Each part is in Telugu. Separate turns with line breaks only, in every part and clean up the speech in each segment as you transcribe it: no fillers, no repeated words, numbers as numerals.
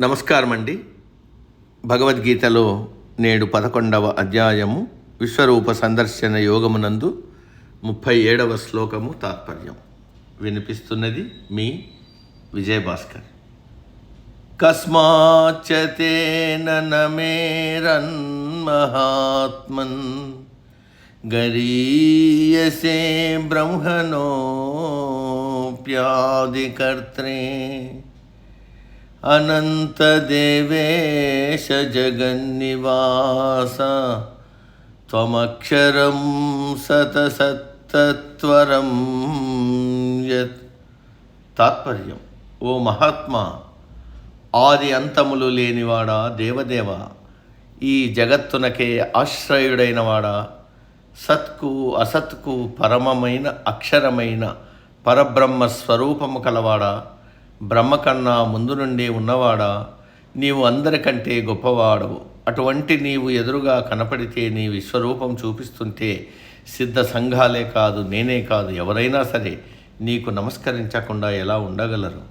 నమస్కారం అండి. భగవద్గీతలో నేడు 11వ అధ్యాయము విశ్వరూప సందర్శన యోగమునందు 37వ శ్లోకము తాత్పర్యం వినిపిస్తున్నది మీ విజయభాస్కర్. కస్మాచ్చతేన నమేరన్ మహాత్మన్ గరీయసే బ్రహ్మణోప్యాదికర్త్రే అనంతదేవేశ జగన్నివాస త్వమక్షరం సతసత్తత్వరం యత్. తాత్పర్యం: ఓ మహాత్మా, ఆది అంతములు లేనివాడా, దేవదేవ, ఈ జగత్తునకే ఆశ్రయుడైనవాడా, సత్కు అసత్కు పరమమైన అక్షరమైన పరబ్రహ్మ స్వరూపము కలవాడా, బ్రహ్మ కన్నా ముందు నుండి ఉన్నవాడా, నీవు అందరికంటే గొప్పవాడవు. అటువంటి నీవు ఎదురుగా కనపడితే, నీ విశ్వరూపం చూపిస్తుంటే సిద్ధ సంఘాలే కాదు, నేనే కాదు, ఎవరైనా సరే నీకు నమస్కరించకుండా ఎలా ఉండగలరు?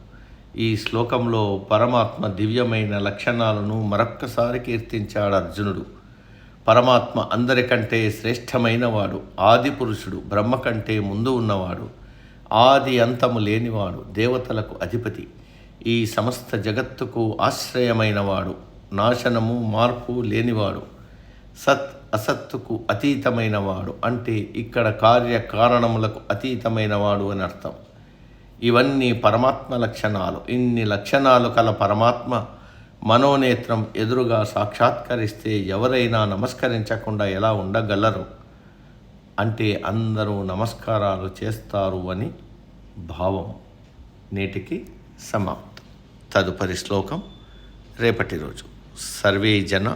ఈ శ్లోకంలో పరమాత్మ దివ్యమైన లక్షణాలను మరొక్కసారి కీర్తించాడు అర్జునుడు. పరమాత్మ అందరికంటే శ్రేష్టమైనవాడు, ఆది పురుషుడు, బ్రహ్మ కంటే ముందు ఉన్నవాడు, ఆది అంతము లేనివాడు, దేవతలకు అధిపతి, ఈ సమస్త జగత్తుకు ఆశ్రయమైనవాడు, నాశనము మార్పు లేనివాడు, సత్ అసత్తుకు అతీతమైనవాడు, అంటే ఇక్కడ కార్యకారణములకు అతీతమైనవాడు అని అర్థం. ఇవన్నీ పరమాత్మ లక్షణాలు. ఇన్ని లక్షణాలు కల పరమాత్మ మనోనేత్రం ఎదురుగా సాక్షాత్కరిస్తే ఎవరైనా నమస్కరించకుండా ఎలా ఉండగలరు? అంటే అందరూ నమస్కారాలు చేస్తారు అని భావం. నేటికి సమాప్తం. తదుపరి శ్లోకం రేపటి రోజు. సర్వే జన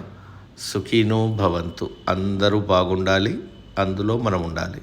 సుఖినో భవంతు. అందరూ బాగుండాలి, అందులో మనం ఉండాలి.